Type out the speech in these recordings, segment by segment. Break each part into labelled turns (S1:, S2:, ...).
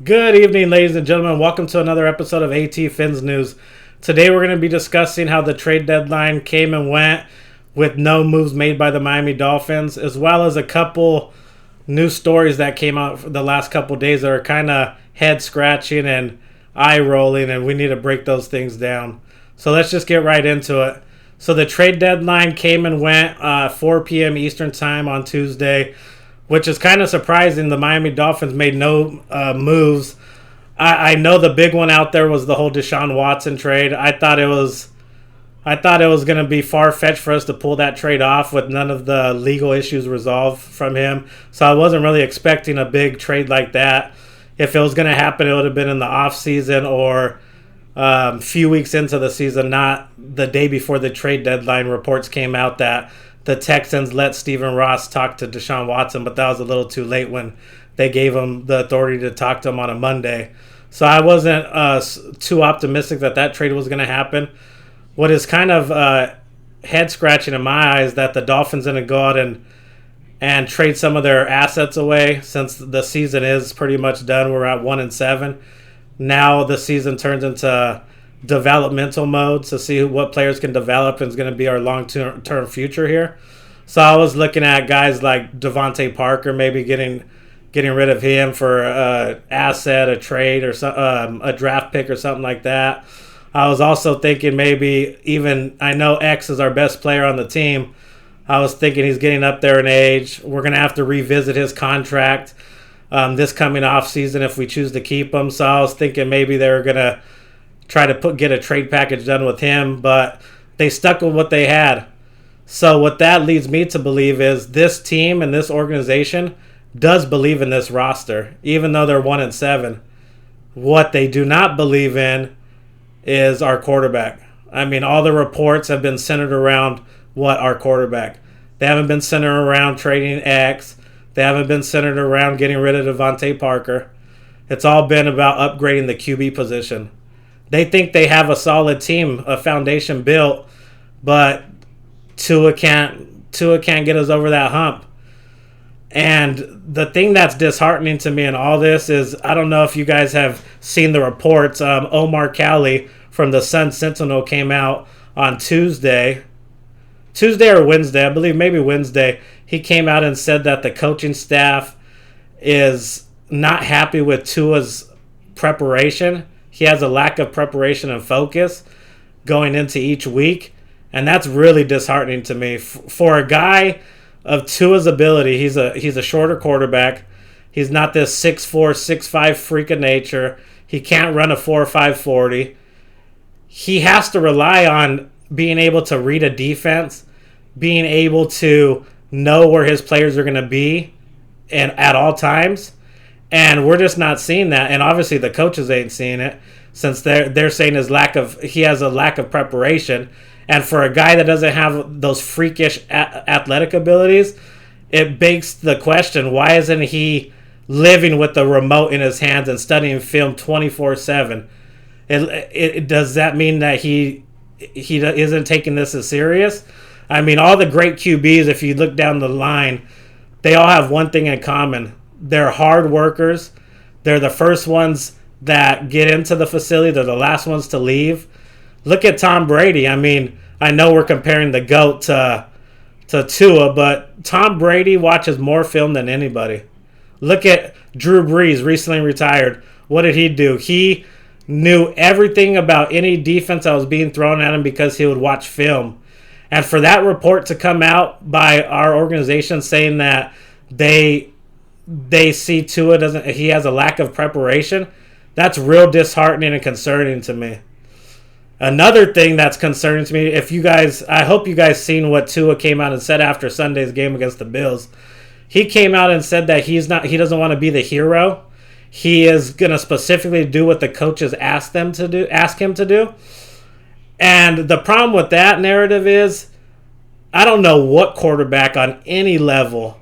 S1: Good evening, ladies and gentlemen. Welcome to another episode of AT Fins News. Today we're going to be discussing how the trade deadline came and went with no moves made by the Miami Dolphins, as well as a couple new stories that came out the last couple days that are kind of head scratching and eye rolling, and we need to break those things down. So let's just get right into it. So the trade deadline came and went 4 p.m. Eastern time on Tuesday, which is kind of surprising. The Miami Dolphins made no moves. I know the big one out there was the whole Deshaun Watson trade. I thought it was going to be far fetched for us to pull that trade off with none of the legal issues resolved from him. So I wasn't really expecting a big trade like that. If it was going to happen, it would have been in the off season or a few weeks into the season, not the day before the trade deadline. Reports came out that the Texans let Stephen Ross talk to Deshaun Watson, but that was a little too late when they gave him the authority to talk to him on a Monday. So I wasn't too optimistic that trade was going to happen. What is kind of head scratching in my eyes that the Dolphins didn't go out and trade some of their assets away since the season is pretty much done. We're at 1-7. Now the season turns into developmental mode to see what players can develop and is going to be our long-term future here. So I was looking at guys like Devontae Parker, maybe getting rid of him for an asset, a trade, or a draft pick or something like that. I was also thinking maybe even, I know X is our best player on the team. I was thinking he's getting up there in age. We're going to have to revisit his contract this coming off season if we choose to keep him. So I was thinking maybe they were going to try to get a trade package done with him, but they stuck with what they had. So what that leads me to believe is this team and this organization does believe in this roster, even though they're 1-7. What they do not believe in is our quarterback. I mean, all the reports have been centered around our quarterback. They haven't been centered around trading X. They haven't been centered around getting rid of Devontae Parker. It's all been about upgrading the QB position. They think they have a solid team, a foundation built, but Tua can't get us over that hump. And the thing that's disheartening to me in all this is, I don't know if you guys have seen the reports. Omar Cowley from the Sun Sentinel came out on Tuesday or Wednesday, I believe maybe Wednesday. He came out and said that the coaching staff is not happy with Tua's preparation. He has a lack of preparation and focus going into each week, and that's really disheartening to me. For a guy of Tua's ability, he's a shorter quarterback. He's not this 6'4", 6'5" freak of nature. He can't run a 4.5 40. He has to rely on being able to read a defense, being able to know where his players are going to be and at all times. And we're just not seeing that. And obviously the coaches ain't seeing it, since they're saying he has a lack of preparation. And for a guy that doesn't have those freakish athletic abilities, it begs the question, why isn't he living with the remote in his hands and studying film 24/7? Does that mean that he isn't taking this as serious? I mean, all the great QBs, if you look down the line, they all have one thing in common. They're hard workers. They're the first ones that get into the facility. They're the last ones to leave. Look at Tom Brady. I mean, I know we're comparing the GOAT to Tua, but Tom Brady watches more film than anybody. Look at Drew Brees, recently retired. What did he do? He knew everything about any defense that was being thrown at him because he would watch film. And for that report to come out by our organization saying that they see Tua he has a lack of preparation, that's real disheartening and concerning to me. Another thing that's concerning to me, I hope you guys seen what Tua came out and said after Sunday's game against the Bills. He came out and said that he doesn't want to be the hero. He is going to specifically do what the coaches ask him to do. And the problem with that narrative is, I don't know what quarterback on any level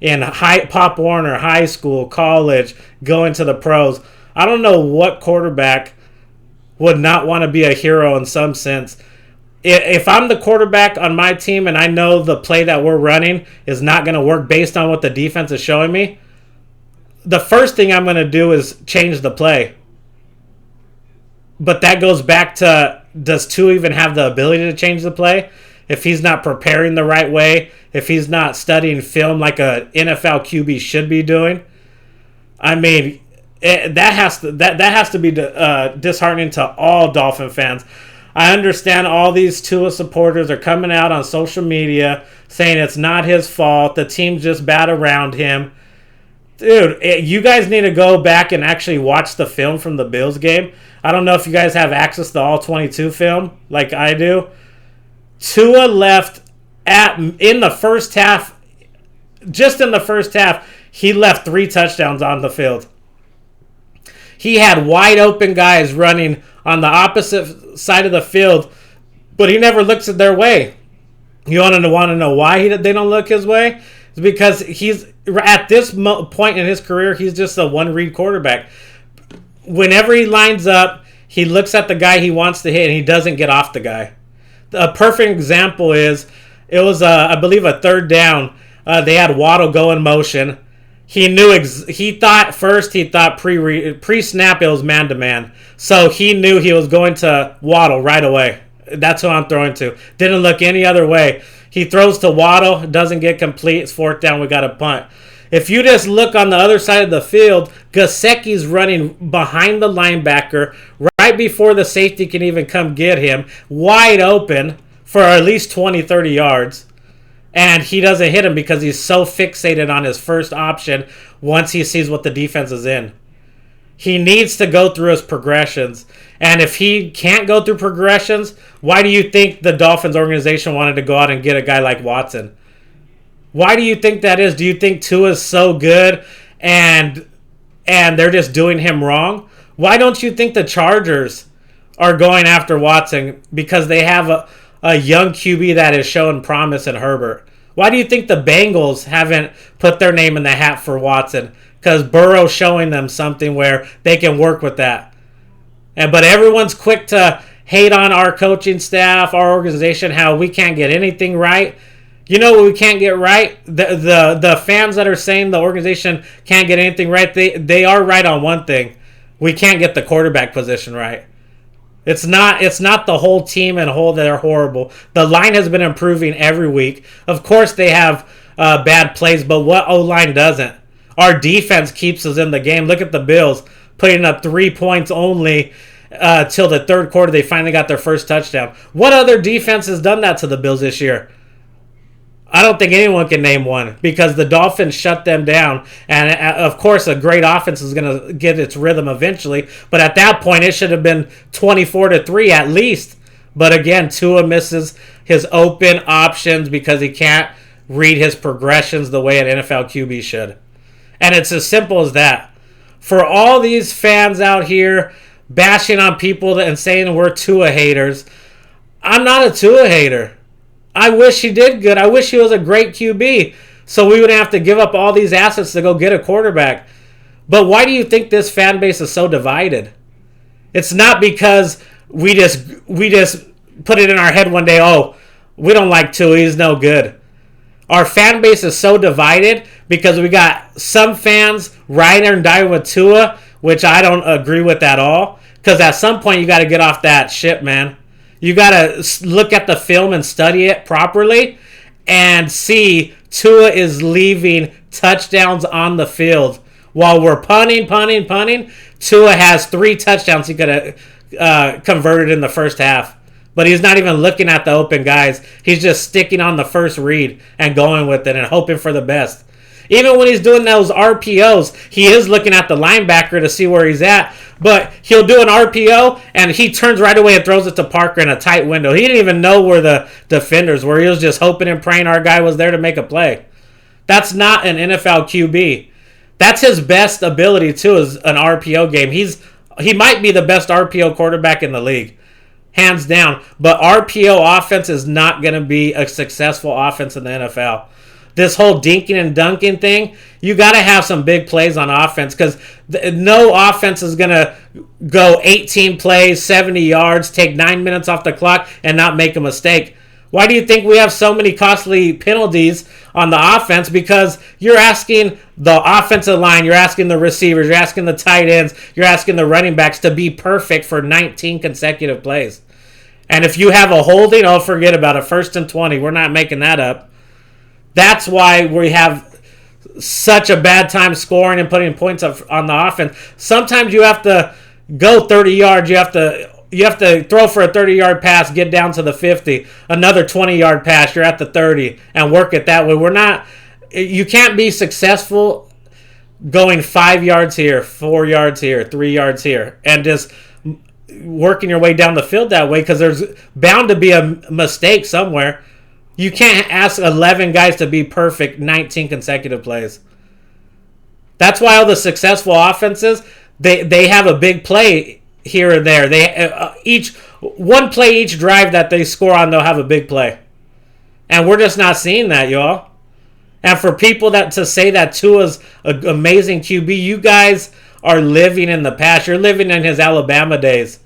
S1: in Pop Warner, high school, college, going to the pros, I don't know what quarterback would not want to be a hero in some sense. If I'm the quarterback on my team and I know the play that we're running is not going to work based on what the defense is showing me, the first thing I'm going to do is change the play. But that goes back to, does Tua even have the ability to change the play? If he's not preparing the right way, if he's not studying film like a NFL QB should be doing, I mean, that has to be disheartening to all Dolphin fans. I understand all these Tua supporters are coming out on social media saying it's not his fault, the team's just bad around him. Dude, you guys need to go back and actually watch the film from the Bills game. I don't know if you guys have access to all 22 film like I do. Tua left in the first half, just in the first half, he left 3 touchdowns on the field. He had wide open guys running on the opposite side of the field, but he never looks at their way. You want to know why they don't look his way? It's because he's at this point in his career, he's just a one-read quarterback. Whenever he lines up, he looks at the guy he wants to hit, and he doesn't get off the guy. A perfect example is, it was, I believe, a third down. They had Waddle go in motion. He knew, he thought pre-snap it was man-to-man. So he knew he was going to Waddle right away. That's who I'm throwing to. Didn't look any other way. He throws to Waddle, doesn't get complete. It's 4th down, we got a punt. If you just look on the other side of the field, Gesicki's running behind the linebacker right before the safety can even come get him, wide open for at least 20, 30 yards. And he doesn't hit him because he's so fixated on his first option once he sees what the defense is in. He needs to go through his progressions. And if he can't go through progressions, why do you think the Dolphins organization wanted to go out and get a guy like Watson? Why do you think that is? Do you think Tua's so good and they're just doing him wrong? Why don't you think the Chargers are going after Watson because they have a young QB that is showing promise in Herbert? Why do you think the Bengals haven't put their name in the hat for Watson? Because Burrow's showing them something where they can work with that. But everyone's quick to hate on our coaching staff, our organization, how we can't get anything right. You know what we can't get right? The fans that are saying the organization can't get anything right, they are right on one thing. We can't get the quarterback position right. It's not the whole team and whole that are horrible. The line has been improving every week. Of course they have bad plays, but what O-line doesn't? Our defense keeps us in the game. Look at the Bills putting up 3 points only till the third quarter. They finally got their first touchdown. What other defense has done that to the Bills this year? I don't think anyone can name one because the Dolphins shut them down. And, of course, a great offense is going to get its rhythm eventually. But at that point, it should have been 24-3 at least. But, again, Tua misses his open options because he can't read his progressions the way an NFL QB should. And it's as simple as that. For all these fans out here bashing on people and saying we're Tua haters, I'm not a Tua hater. I wish he did good. I wish he was a great QB so we wouldn't have to give up all these assets to go get a quarterback. But why do you think this fan base is so divided? It's not because we just put it in our head one day, oh, we don't like Tua, he's no good. Our fan base is so divided because we got some fans riding and dying with Tua, which I don't agree with at all. Because at some point you got to get off that ship, man. You got to look at the film and study it properly and see Tua is leaving touchdowns on the field. While we're punting, Tua has 3 touchdowns he could have converted in the first half. But he's not even looking at the open guys. He's just sticking on the first read and going with it and hoping for the best. Even when he's doing those RPOs, he is looking at the linebacker to see where he's at. But he'll do an RPO, and he turns right away and throws it to Parker in a tight window. He didn't even know where the defenders were. He was just hoping and praying our guy was there to make a play. That's not an NFL QB. That's his best ability, too, is an RPO game. He might be the best RPO quarterback in the league, hands down. But RPO offense is not going to be a successful offense in the NFL. This whole dinking and dunking thing, you got to have some big plays on offense because no offense is going to go 18 plays, 70 yards, take 9 minutes off the clock, and not make a mistake. Why do you think we have so many costly penalties on the offense? Because you're asking the offensive line, you're asking the receivers, you're asking the tight ends, you're asking the running backs to be perfect for 19 consecutive plays. And if you have a holding, oh, forget about it. 1st and 20. We're not making that up. That's why we have such a bad time scoring and putting points up on the offense. Sometimes you have to go 30 yards. You have to throw for a 30-yard pass, get down to the 50, another 20-yard pass, you're at the 30, and work it that way. You can't be successful going 5 yards here, 4 yards here, 3 yards here, and just working your way down the field that way, because there's bound to be a mistake somewhere. You can't ask 11 guys to be perfect 19 consecutive plays. That's why all the successful offenses, they have a big play here or there. They one play each drive that they score on, they'll have a big play. And we're just not seeing that, y'all. And for people to say that Tua's an amazing QB, you guys are living in the past. You're living in his Alabama days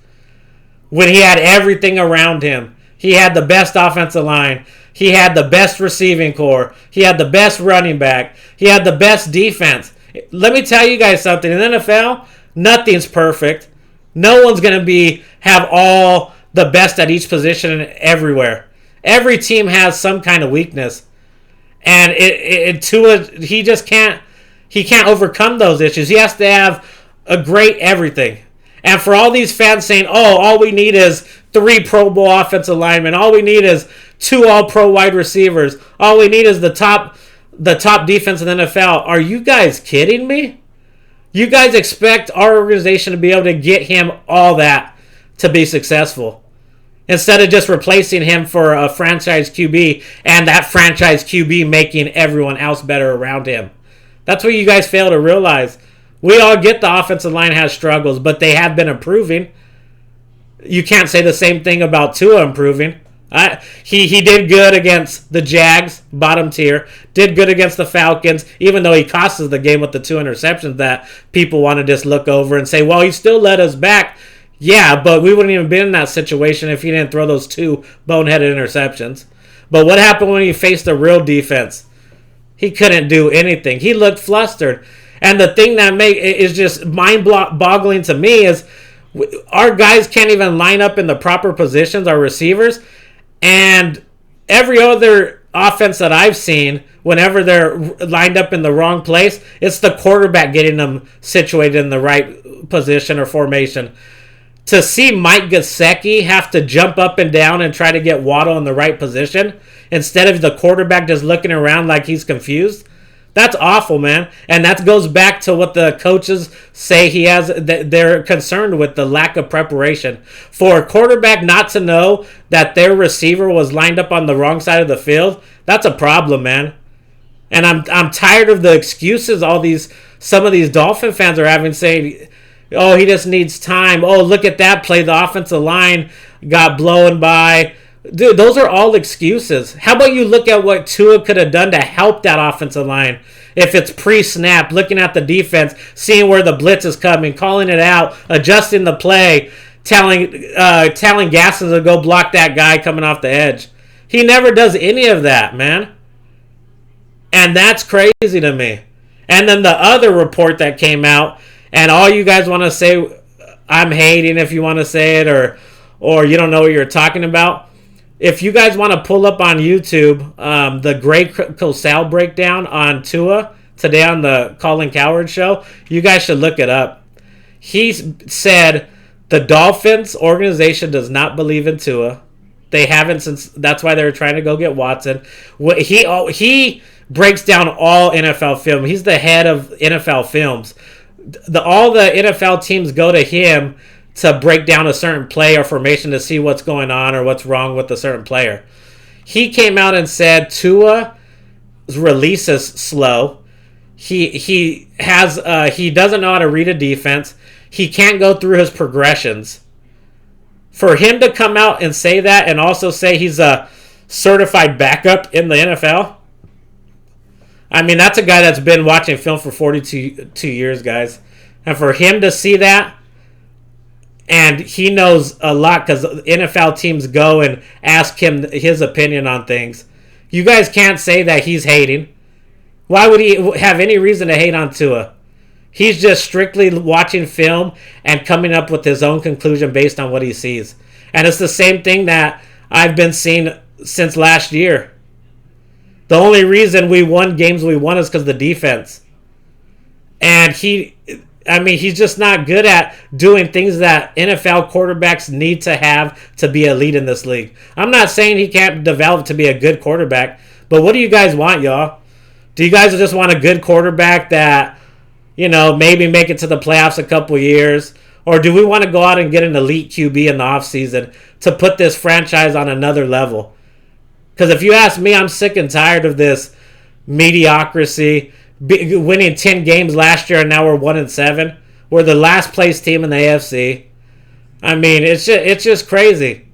S1: when he had everything around him. He had the best offensive line. He had the best receiving core. He had the best running back. He had the best defense. Let me tell you guys something. In the NFL, nothing's perfect. No one's going to have all the best at each position everywhere. Every team has some kind of weakness. And Tua, he can't overcome those issues. He has to have a great everything. And for all these fans saying, oh, all we need is 3 Pro Bowl offensive linemen. All we need is 2 All-Pro wide receivers. All we need is the top defense in the NFL. Are you guys kidding me? You guys expect our organization to be able to get him all that to be successful, instead of just replacing him for a franchise QB and that franchise QB making everyone else better around him. That's what you guys fail to realize. We all get the offensive line has struggles, but they have been improving. You can't say the same thing about Tua improving. He did good against the Jags, bottom tier. Did good against the Falcons, even though he cost us the game with the 2 interceptions that people want to just look over and say, well, he still led us back. Yeah, but we wouldn't even been in that situation if he didn't throw those 2 boneheaded interceptions. But what happened when he faced a real defense? He couldn't do anything. He looked flustered. And the thing that is just mind-boggling to me is our guys can't even line up in the proper positions, our receivers. And every other offense that I've seen, whenever they're lined up in the wrong place, it's the quarterback getting them situated in the right position or formation. To see Mike Gesicki have to jump up and down and try to get Waddle in the right position instead of the quarterback just looking around like he's confused, that's awful, man. And that goes back to what the coaches say they're concerned with, the lack of preparation. For a quarterback not to know that their receiver was lined up on the wrong side of the field, that's a problem, man. And I'm tired of the excuses some of these Dolphin fans are having, saying, oh, he just needs time. Oh, look at that play. The offensive line got blown by. Dude, those are all excuses. How about you look at what Tua could have done to help that offensive line? If it's pre-snap, looking at the defense, seeing where the blitz is coming, calling it out, adjusting the play, telling Gaston to go block that guy coming off the edge. He never does any of that, man. And that's crazy to me. And then the other report that came out, and all you guys want to say, I'm hating if you want to say it, or you don't know what you're talking about. If you guys want to pull up on YouTube the Greg Cosell breakdown on Tua today on the Colin Cowherd show, you guys should look it up. He said the Dolphins organization does not believe in Tua. They haven't since. That's why they were trying to go get Watson. He breaks down all NFL film. He's the head of NFL films. All the NFL teams go to him to break down a certain play or formation to see what's going on or what's wrong with a certain player. He came out and said Tua's release is slow. He doesn't know how to read a defense. He can't go through his progressions. For him to come out and say that, and also say he's a certified backup in the NFL, I mean, that's a guy that's been watching film for 42 years, guys. And for him to see that And he knows a lot because NFL teams go and ask him his opinion on things. You guys can't say that he's hating. Why would he have any reason to hate on Tua? He's just strictly watching film and coming up with his own conclusion based on what he sees. And it's the same thing that I've been seeing since last year. The only reason we won games we won is because of the defense. And he's just not good at doing things that NFL quarterbacks need to have to be elite in this league. I'm not saying he can't develop to be a good quarterback, but what do you guys want, y'all? Do you guys just want a good quarterback that, maybe make it to the playoffs a couple years? Or do we want to go out and get an elite QB in the offseason to put this franchise on another level? Because if you ask me, I'm sick and tired of this mediocrity. Winning 10 games last year and now we're 1-7. We're the last place team in the AFC. I mean, it's just crazy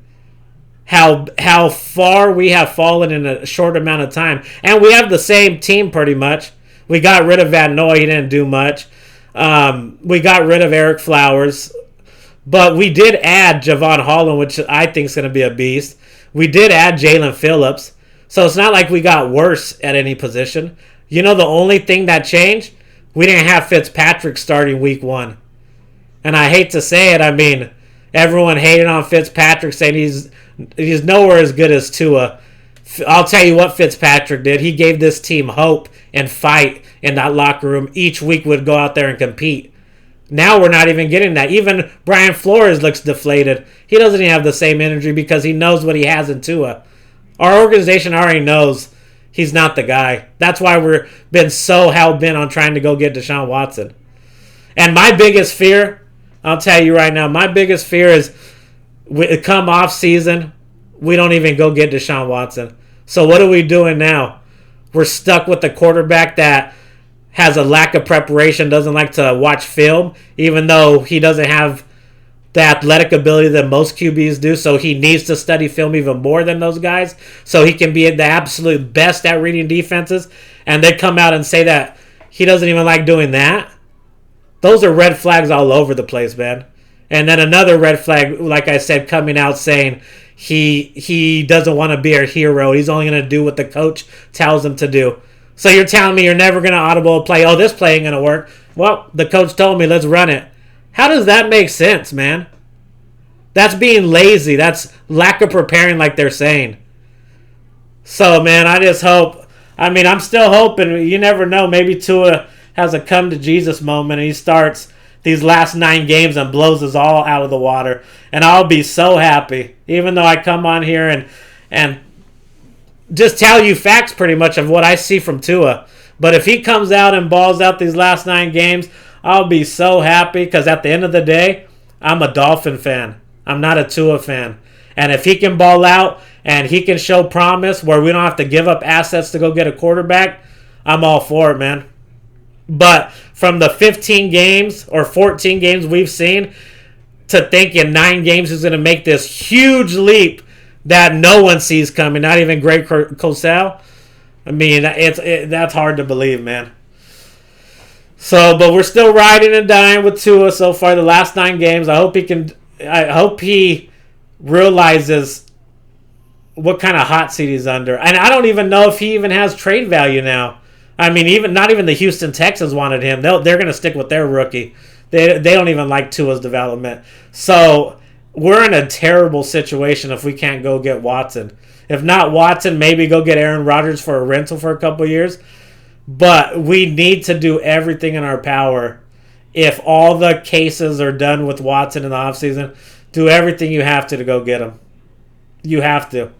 S1: how far we have fallen in a short amount of time. And we have the same team pretty much. We got rid of Van Noy. He didn't do much. We got rid of Eric Flowers. But we did add Javon Holland, which I think is going to be a beast. We did add Jalen Phillips. So it's not like we got worse at any position. The only thing that changed, we didn't have Fitzpatrick starting week 1. And I hate to say it, I mean, everyone hated on Fitzpatrick saying he's nowhere as good as Tua. I'll tell you what Fitzpatrick did. He gave this team hope and fight in that locker room. Each week would go out there and compete. Now we're not even getting that. Even Brian Flores looks deflated. He doesn't even have the same energy because he knows what he has in Tua. Our organization already knows he's not the guy. That's why we're been so hell-bent on trying to go get Deshaun Watson. And my biggest fear, I'll tell you right now, my biggest fear is come off season, we don't even go get Deshaun Watson. So what are we doing now? We're stuck with a quarterback that has a lack of preparation, doesn't like to watch film, even though he doesn't have the athletic ability that most QBs do, so he needs to study film even more than those guys so he can be the absolute best at reading defenses, and they come out and say that he doesn't even like doing that. Those are red flags all over the place, man. And then another red flag, like I said, coming out saying he doesn't want to be a hero. He's only going to do what the coach tells him to do. So you're telling me you're never going to audible a play. Oh, this play ain't going to work. Well, the coach told me, let's run it. How does that make sense, man? That's being lazy. That's lack of preparing, like they're saying. So, man, I just hope. I mean, I'm still hoping. You never know. Maybe Tua has a come to Jesus moment and he starts these last 9 games and blows us all out of the water. And I'll be so happy. Even though I come on here and just tell you facts pretty much of what I see from Tua. But if he comes out and balls out these last 9 games, I'll be so happy because at the end of the day, I'm a Dolphin fan. I'm not a Tua fan. And if he can ball out and he can show promise where we don't have to give up assets to go get a quarterback, I'm all for it, man. But from the 15 games or 14 games we've seen to think in 9 games he's going to make this huge leap that no one sees coming, not even Greg Cosell, I mean, that's hard to believe, man. So, but we're still riding and dying with Tua so far. The last 9 games. I hope he realizes what kind of hot seat he's under. And I don't even know if he even has trade value now. I mean, not even the Houston Texans wanted him. They're going to stick with their rookie. They don't even like Tua's development. So we're in a terrible situation if we can't go get Watson. If not Watson, maybe go get Aaron Rodgers for a rental for a couple years. But we need to do everything in our power. If all the cases are done with Watson in the offseason, do everything you have to go get him. You have to.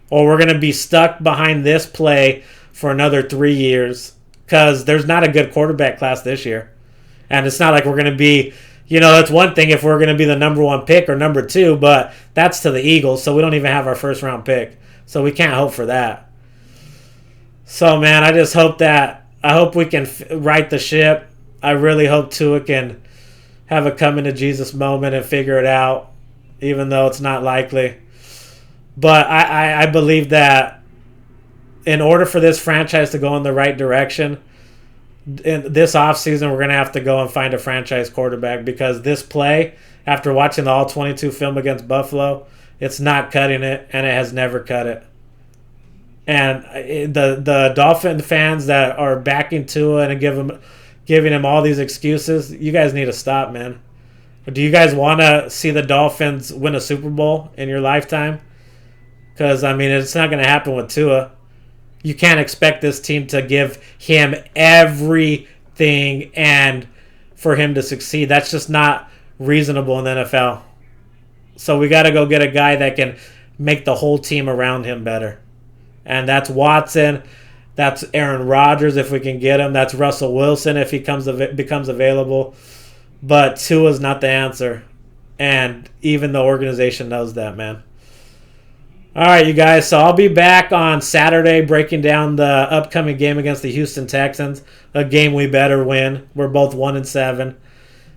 S1: Or we're going to be stuck behind this play for another 3 years because there's not a good quarterback class this year. And it's not like we're going to be, it's one thing if we're going to be the number 1 pick or number 2, but that's to the Eagles, so we don't even have our first round pick. So we can't hope for that. So, man, I hope we can right the ship. I really hope Tua can have a coming to Jesus moment and figure it out, even though it's not likely. But I believe that in order for this franchise to go in the right direction, in this offseason, we're going to have to go and find a franchise quarterback, because this play, after watching the all 22 film against Buffalo, it's not cutting it, and it has never cut it. And the Dolphin fans that are backing Tua and giving him all these excuses, you guys need to stop, man. Do you guys want to see the Dolphins win a Super Bowl in your lifetime? Because, I mean, it's not going to happen with Tua. You can't expect this team to give him everything and for him to succeed. That's just not reasonable in the NFL. So we got to go get a guy that can make the whole team around him better. And that's Watson. That's Aaron Rodgers if we can get him. That's Russell Wilson if he becomes available. But Tua's not the answer. And even the organization knows that, man. All right, you guys. So I'll be back on Saturday breaking down the upcoming game against the Houston Texans, a game we better win. We're both 1-7.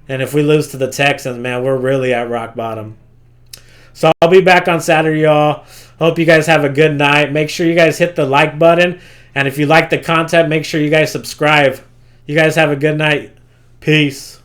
S1: And if we lose to the Texans, man, we're really at rock bottom. So I'll be back on Saturday, y'all. Hope you guys have a good night. Make sure you guys hit the like button. And if you like the content, make sure you guys subscribe. You guys have a good night. Peace.